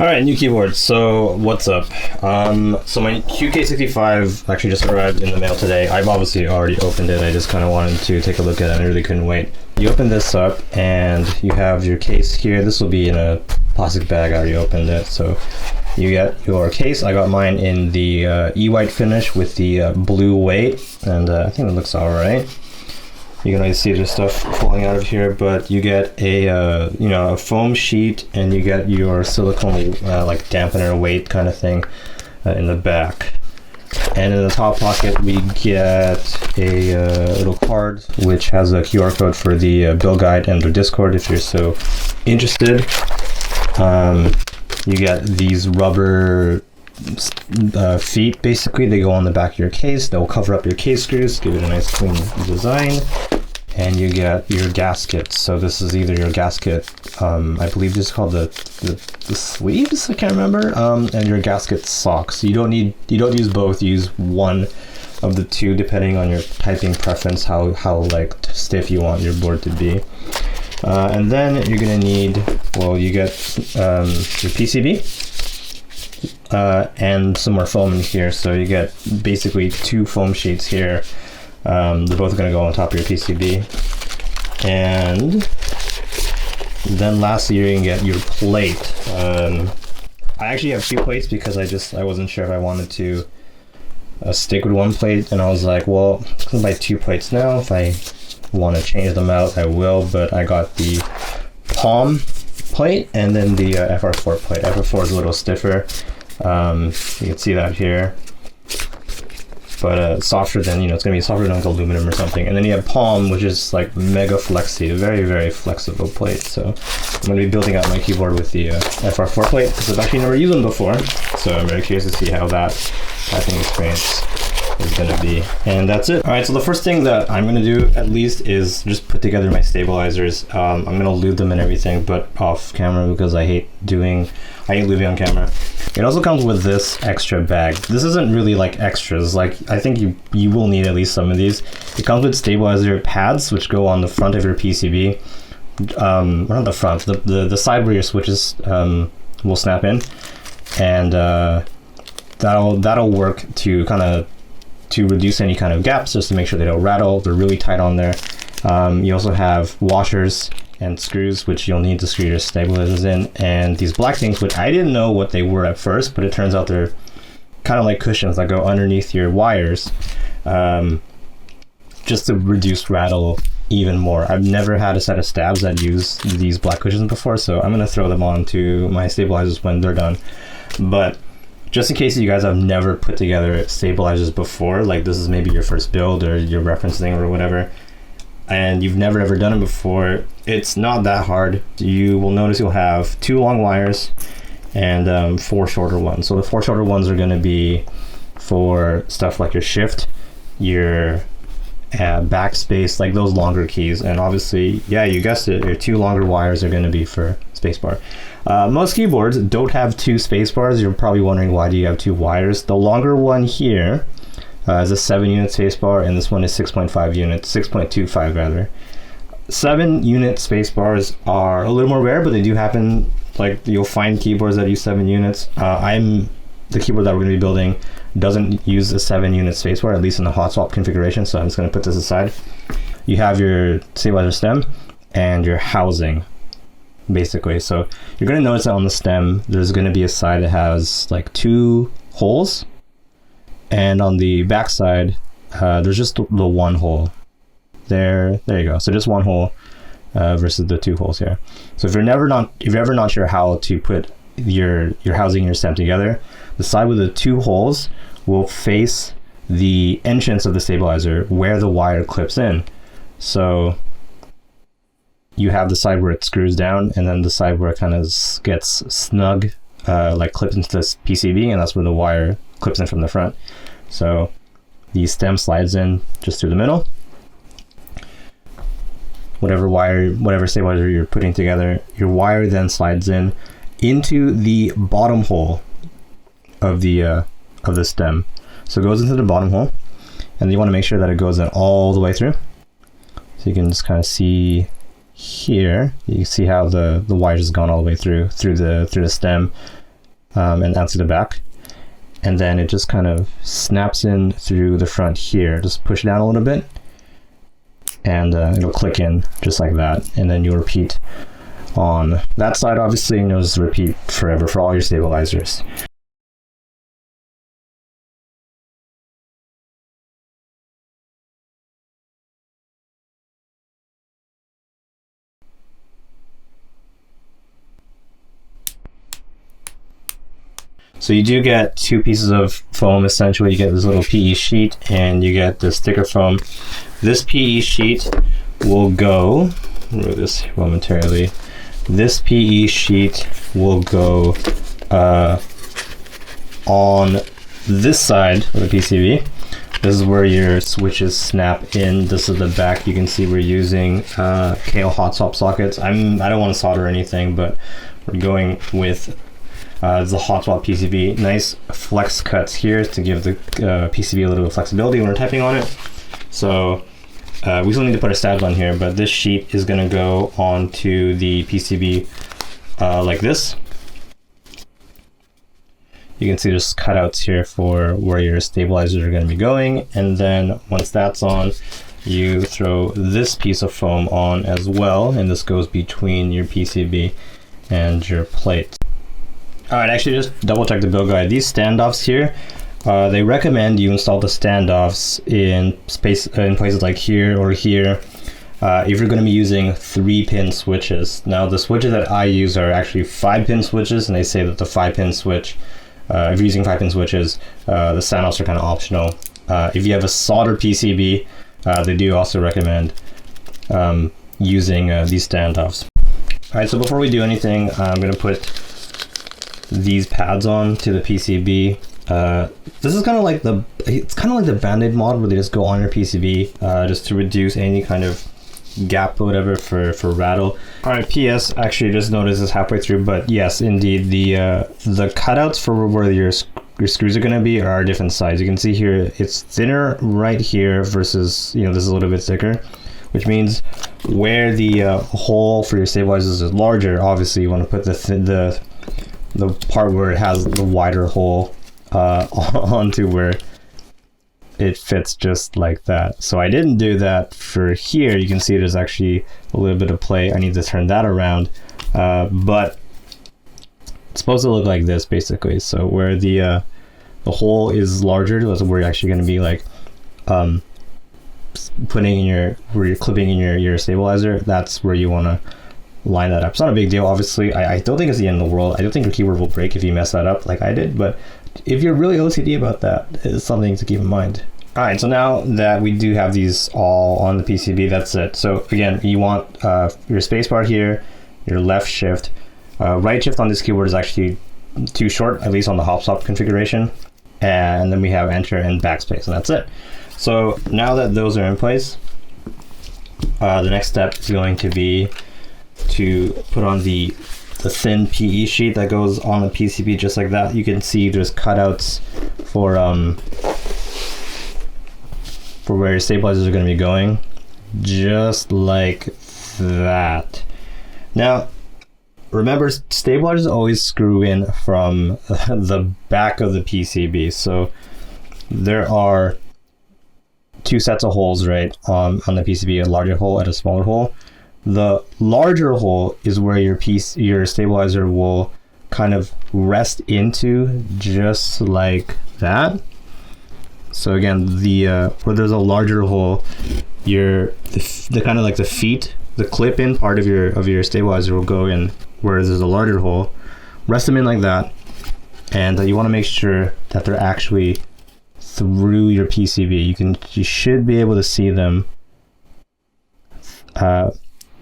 Alright, new keyboard. So, what's up? So my QK65 actually just arrived in the mail today. I've obviously already opened it. I just kind of wanted to take a look at it. I really couldn't wait. You open this up and you have your case here. This will be in a plastic bag. I already opened it. So you get your case. I got mine in the E-white finish with the blue weight, and I think it looks alright. You can already see there's stuff falling out of here, but you get a a foam sheet, and you get your silicone like dampener weight kind of thing in the back. And in the top pocket we get a little card which has a QR code for the build guide and the Discord if you're so interested. You get these rubber feet, basically. They go on the back of your case. They'll cover up your case screws, give it a nice clean design. And you get your gasket. So this is either your gasket, I believe this is called the sleeves, I can't remember, and your gasket socks. You don't use both. You use one of the two depending on your typing preference, how like stiff you want your board to be. And then you're gonna need, well, you get your PCB. And some more foam in here, so you get basically two foam sheets here. They're both going to go on top of your PCB. And then lastly, you're going to get your plate. I actually have two plates because I wasn't sure if I wanted to stick with one plate, and I was like, well, I'm going to buy two plates now. If I want to change them out, I will, but I got the palm plate and then the FR4 plate. FR4 is a little stiffer. You can see that here, but softer than, it's going to be softer than like aluminum or something. And then you have palm, which is like mega flexy, a very, very flexible plate. So I'm going to be building out my keyboard with the FR4 plate because I've actually never used them before. So I'm very curious to see how that typing experience is going to be. And that's it. All right, so the first thing that I'm going to do at least is just put together my stabilizers. I'm going to lube them and everything, but off camera because I hate lubing on camera. It also comes with this extra bag. This isn't really like extras. Like, I think you will need at least some of these. It comes with stabilizer pads which go on the front of your PCB. Not the front, the side where your switches will snap in, and that'll work to reduce any kind of gaps, just to make sure they don't rattle. They're really tight on there. You also have washers and screws, which you'll need to screw your stabilizers in, and these black things, which I didn't know what they were at first, but it turns out they're kind of like cushions that go underneath your wires, just to reduce rattle even more. I've never had a set of stabs that use these black cushions before, so I'm going to throw them onto my stabilizers when they're done. But just in case you guys have never put together stabilizers before, like this is maybe your first build or your reference thing or whatever, and you've never ever done it before, it's not that hard. You will notice you'll have two long wires and four shorter ones. So the four shorter ones are going to be for stuff like your shift, your backspace, like those longer keys. And obviously, yeah, you guessed it, your two longer wires are going to be for spacebar. Most keyboards don't have two spacebars. You're probably wondering, why do you have two wires? The longer one here is a 7-unit spacebar, and this one is 6.5 units, 6.25 rather. 7-unit spacebars are a little more rare, but they do happen. Like, you'll find keyboards that use 7 units. The keyboard that we're going to be building doesn't use a 7-unit spacebar, at least in the hot swap configuration, so I'm just going to put this aside. You have your stabilizer stem and your housing, basically. So you're going to notice that on the stem there's going to be a side that has like 2 holes, and on the back side there's just the one hole. There you go. So just one hole versus the 2 holes here. So if you're ever not sure how to put your housing and your stem together, the side with the 2 holes will face the entrance of the stabilizer where the wire clips in. So you have the side where it screws down, and then the side where it kind of gets snug, like clips into this PCB, and that's where the wire clips in from the front. So the stem slides in just through the middle. Whatever stabilizer you're putting together, your wire then slides in into the bottom hole of the stem. So it goes into the bottom hole, and you want to make sure that it goes in all the way through. So you can just kind of see here, you see how the wires has gone all the way through the stem. and out to the back. And then it just kind of snaps in through the front here. Just push it down a little bit, and it'll click in just like that. And then you'll repeat on that side, obviously, and you'll just repeat forever for all your stabilizers. So you do get two pieces of foam. Essentially, you get this little PE sheet and you get the sticker foam. This PE sheet will go, remove this momentarily, this PE sheet will go on this side of the PCB. This is where your switches snap in. This is the back. You can see we're using KO hot swap sockets. I don't want to solder anything, but we're going with the hot swap PCB. Nice flex cuts here to give the PCB a little bit of flexibility when we're typing on it. So we still need to put a stabs on here, but this sheet is going to go onto the PCB like this. You can see there's cutouts here for where your stabilizers are going to be going, and then once that's on, you throw this piece of foam on as well, and this goes between your PCB and your plate. All right, actually just double check the build guide. These standoffs here, they recommend you install the standoffs in places like here or here if you're going to be using 3-pin switches. Now the switches that I use are actually 5-pin switches, and they say that the 5-pin switch, if you're using 5-pin switches, the standoffs are kind of optional. If you have a solder PCB, they do also recommend using these standoffs. All right, so before we do anything, I'm going to put these pads on to the PCB. This is kind of like the Band-Aid mod where they just go on your PCB just to reduce any kind of gap or whatever for rattle. All right, PS, actually just noticed this halfway through, but yes, indeed, the cutouts for where your screws are going to be are different size. You can see here it's thinner right here versus, this is a little bit thicker, which means where the hole for your stabilizers is larger, obviously you want to put the part where it has the wider hole onto where it fits just like that. So I didn't do that for here. You can see there's actually a little bit of play. I need to turn that around, but it's supposed to look like this basically. So where the hole is larger, that's where you're actually going to be like putting in where you're clipping in your stabilizer. That's where you want to line that up. It's not a big deal, obviously. I don't think it's the end of the world. I don't think your keyboard will break if you mess that up like I did, but if you're really OCD about that, it's something to keep in mind. All right, so now that we do have these all on the PCB, that's it. So again, you want your spacebar here, your left shift. Right shift on this keyboard is actually too short, at least on the hop swap configuration. And then we have enter and backspace, and that's it. So now that those are in place, the next step is going to be to put on the thin PE sheet that goes on the PCB just like that. You can see there's cutouts for where your stabilizers are going to be going, just like that. Now remember, stabilizers always screw in from the back of the PCB, so there are two sets of holes right on the PCB, a larger hole and a smaller hole. The larger hole is where your stabilizer will kind of rest into, just like that. So again, where there's a larger hole, the kind of like the feet, the clip-in part of your stabilizer will go in where there's a larger hole. Rest them in like that, and you want to make sure that they're actually through your PCB. You should be able to see them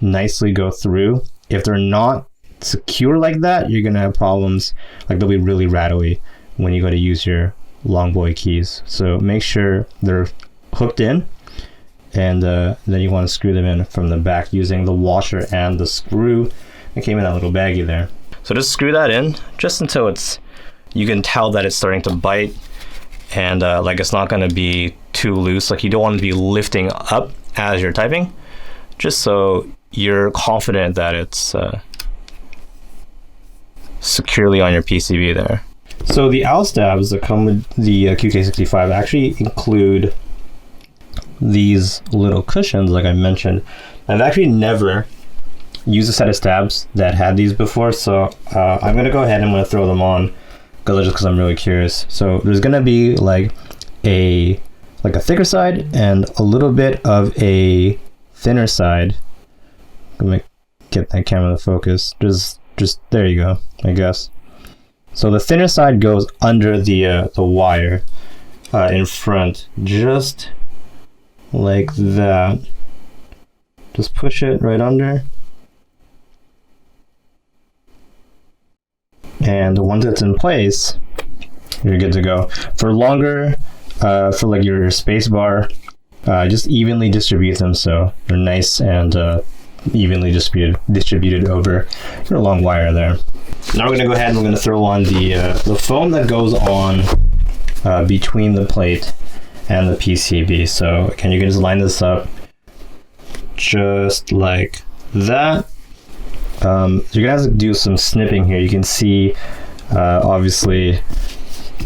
nicely go through. If they're not secure like that, you're gonna have problems. Like they'll be really rattly when you go to use your long boy keys. So make sure they're hooked in, and then you want to screw them in from the back using the washer and the screw. It came in that little baggie there. So just screw that in just until you can tell that it's starting to bite, and like it's not going to be too loose. Like you don't want to be lifting up as you're typing, just so you're confident that it's securely on your PCB there. So the L stabs that come with the QK65 actually include these little cushions, like I mentioned. I've actually never used a set of stabs that had these before, so I'm gonna go ahead and I'm gonna throw them on because I'm really curious. So there's gonna be like a thicker side and a little bit of a thinner side. I'm gonna get that camera to focus. Just there you go, I guess. So the thinner side goes under the wire in front, just like that. Just push it right under. And once it's in place, you're good to go. For longer, for like your space bar, just evenly distribute them so they're nice and evenly distributed over your long wire there. Now we're gonna go ahead and we're gonna throw on the foam that goes on between the plate and the PCB. So again, you can just line this up just like that. So you're gonna have to do some snipping here. You can see obviously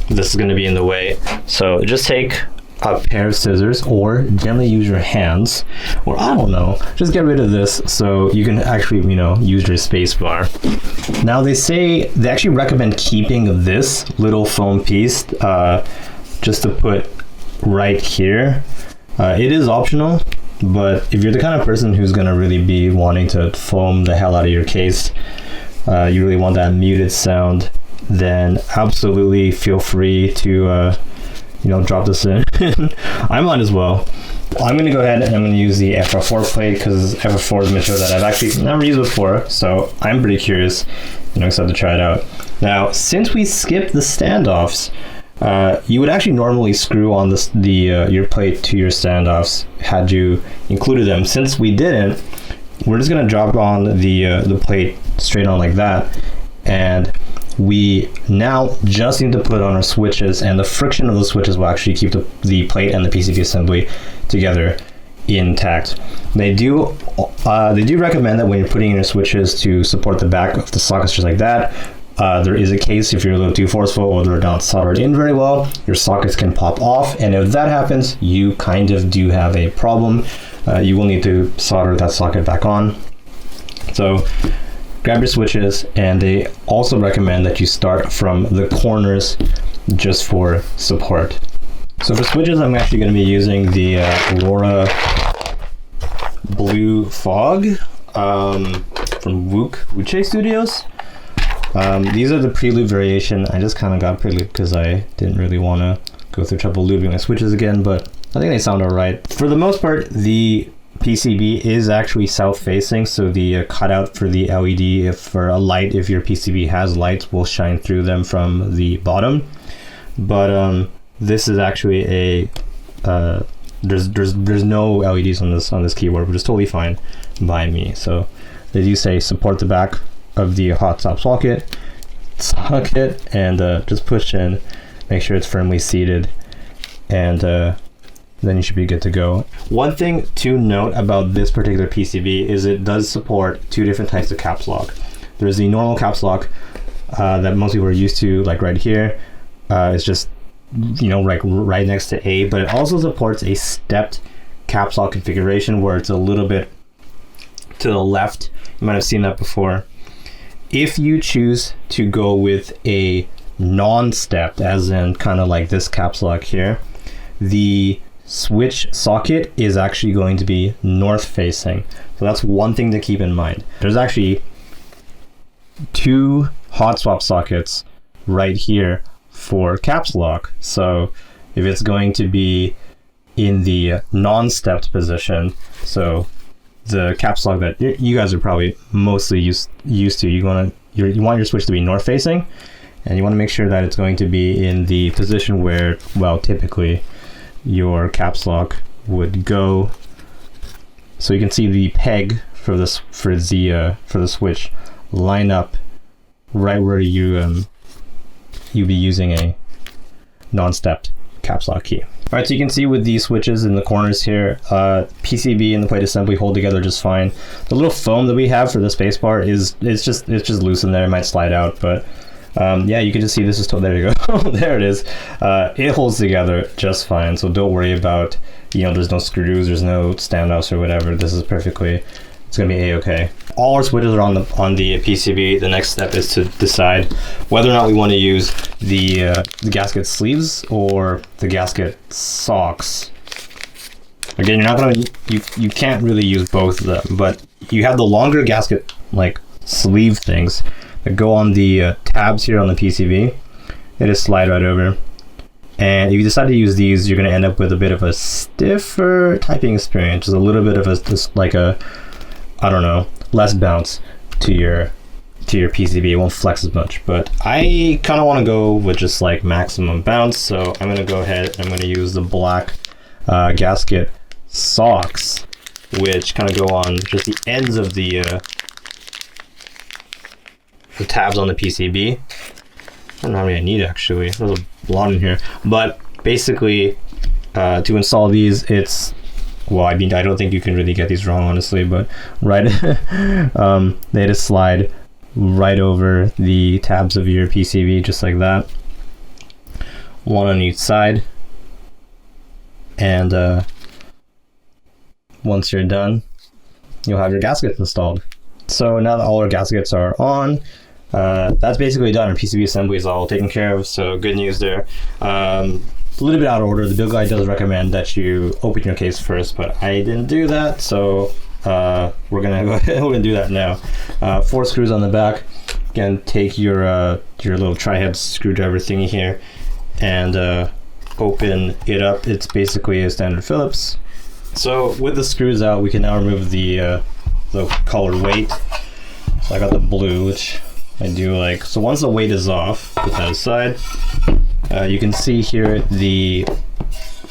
this is gonna be in the way, so just take a pair of scissors or generally use your hands, or I don't know, just get rid of this so you can actually, you know, use your space bar. Now they actually recommend keeping this little foam piece just to put right here. It is optional, but if you're the kind of person who's gonna really be wanting to foam the hell out of your case, you really want that muted sound, then absolutely feel free to you know, drop this in. I might as well. I'm gonna go ahead and I'm gonna use the FR4 plate because FR4 is a material that I've actually never used before, so I'm pretty curious, you know, excited to try it out. Now, since we skipped the standoffs, you would actually normally screw on your plate to your standoffs had you included them. Since we didn't, we're just gonna drop on the plate straight on like that, and we now just need to put on our switches, and the friction of the switches will actually keep the plate and the PCB assembly together intact. They do recommend that when you're putting in your switches to support the back of the sockets just like that. There is a case if you're a little too forceful or they're not soldered in very well, your sockets can pop off, and if that happens, you kind of do have a problem. You will need to solder that socket back on. So grab your switches, and they also recommend that you start from the corners just for support. So for switches, I'm actually going to be using the Laura Blue Fog from Wuche Studios. These are the prelude variation. I just kind of got prelude because I didn't really want to go through trouble lubing my switches again, but I think they sound alright. For the most part, the PCB is actually south-facing, so the cutout for the LED, for a light, if your PCB has lights, will shine through them from the bottom. But this is actually a there's no LEDs on this keyboard, which is totally fine by me. So they do say support the back of the hot top socket, and just push in, make sure it's firmly seated, and then you should be good to go. One thing to note about this particular PCB is it does support two different types of caps lock. There's the normal caps lock that most people are used to, like right here. It's just, you know, like right next to A, but it also supports a stepped caps lock configuration where it's a little bit to the left. You might have seen that before. If you choose to go with a non-stepped, as in kind of like this caps lock here, the switch socket is actually going to be north facing. So that's one thing to keep in mind. There's actually two hot swap sockets right here for caps lock. So if it's going to be in the non-stepped position, so the caps lock that you guys are probably mostly used to, you want your switch to be north facing, and you want to make sure that it's going to be in the position where, well, typically your caps lock would go. So you can see the peg for the switch line up right where you'd be using a non-stepped caps lock key. All right, so you can see with these switches in the corners here, PCB and the plate assembly hold together just fine. The little foam that we have for the space bar it's just loose in there. It might slide out, but yeah, you can just see this is there you go. There it is. It holds together just fine, so don't worry about, you know, there's no screws, there's no standoffs or whatever. This is perfectly, it's gonna be a-okay. All our switches are on the PCB. The next step is to decide whether or not we want to use the gasket sleeves or the gasket socks. Again, you're not gonna, you can't really use both of them, but you have the longer gasket like sleeve things that go on the tabs here on the PCB. They just slide right over. And if you decide to use these, you're gonna end up with a bit of a stiffer typing experience, just a little bit of just like a, I don't know, less bounce to your PCB. It won't flex as much, but I kind of want to go with just like maximum bounce, so I'm gonna go ahead and I'm gonna use the black gasket socks, which kind of go on just the ends of the tabs on the PCB. I don't know how many I need actually. There's a lot in here, but basically to install these, it's, well, I mean, I don't think you can really get these wrong, honestly, but right, they just slide right over the tabs of your PCB, just like that. One on each side. And once you're done, you'll have your gaskets installed. So now that all our gaskets are on, that's basically done. Our PCB assembly is all taken care of, so good news there. A little bit out of order. The build guide does recommend that you open your case first, but I didn't do that, so we're gonna go ahead and do that now. 4 screws on the back. Again, take your little tri-head screwdriver thingy here and open it up. It's basically a standard Phillips. So with the screws out, we can now remove the colored weight. So I got the blue, which I do like. So once the weight is off, put that aside. You can see here the,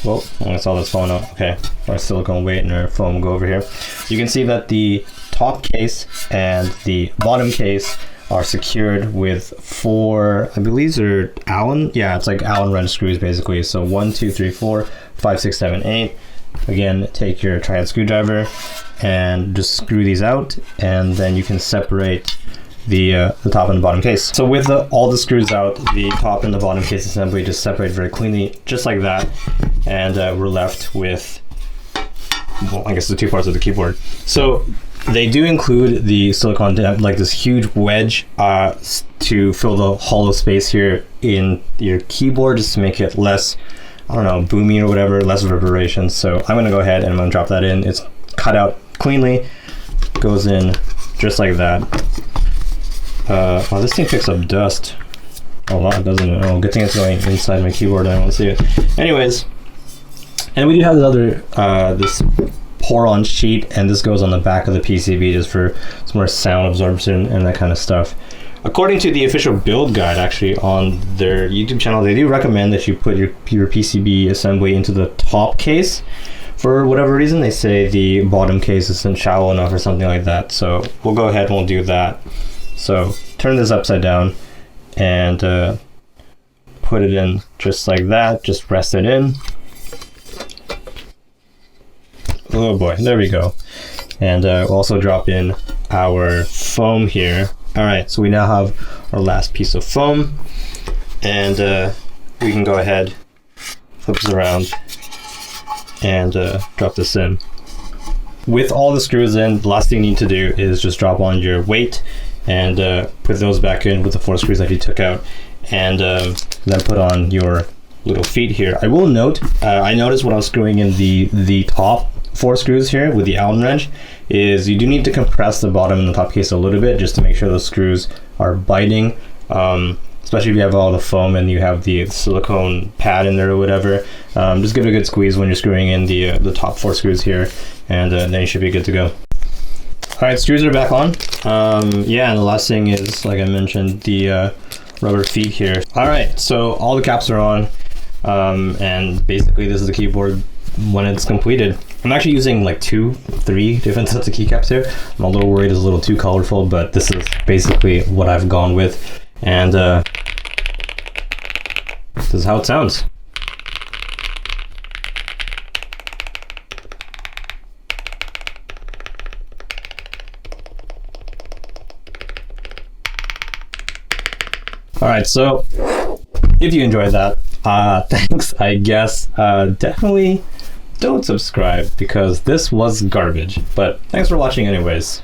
well, I saw this falling out. Okay, our silicone weight and our foam will go over here. You can see that the top case and the bottom case are secured with 4, I believe they're Allen. Yeah, it's like Allen wrench screws basically. So 1, 2, 3, 4, 5, 6, 7, 8. Again, take your tri-head screwdriver and just screw these out, and then you can separate the top and the bottom case. So with all the screws out, the top and the bottom case assembly just separate very cleanly, just like that, and we're left with, well, I guess the 2 parts of the keyboard. So they do include the silicone, like this huge wedge to fill the hollow space here in your keyboard, just to make it less, I don't know, boomy or whatever, less reverberation. So I'm gonna go ahead and I'm gonna drop that in. It's cut out cleanly, goes in just like that. Oh, this thing picks up dust a lot, doesn't it? Oh, good thing it's going inside my keyboard. I don't want to see it. Anyways, and we do have this other this pour-on sheet, and this goes on the back of the PCB just for some more sound absorption and that kind of stuff. According to the official build guide, actually on their YouTube channel, they do recommend that you put your PCB assembly into the top case. For whatever reason, they say the bottom case isn't shallow enough or something like that. So we'll go ahead and we'll do that. So turn this upside down and put it in just like that. Just rest it in. Oh boy, there we go. And we'll also drop in our foam here. All right, so we now have our last piece of foam, and we can go ahead, flip this around, and drop this in. With all the screws in, the last thing you need to do is just drop on your weight and put those back in with the 4 screws that you took out, and then put on your little feet here. I will note, I noticed when I was screwing in the top 4 screws here with the Allen wrench, is you do need to compress the bottom and the top case a little bit just to make sure those screws are biting, especially if you have all the foam and you have the silicone pad in there or whatever. Just give it a good squeeze when you're screwing in the top 4 screws here, and then you should be good to go. All right, screws are back on. Yeah, and the last thing is, like I mentioned, the rubber feet here. All right, so all the caps are on, and basically this is the keyboard when it's completed. I'm actually using like 2-3 different sets of keycaps here. I'm a little worried it's a little too colorful, but this is basically what I've gone with, and this is how it sounds. All right, so if you enjoyed that, thanks, I guess. Definitely don't subscribe because this was garbage, but thanks for watching anyways.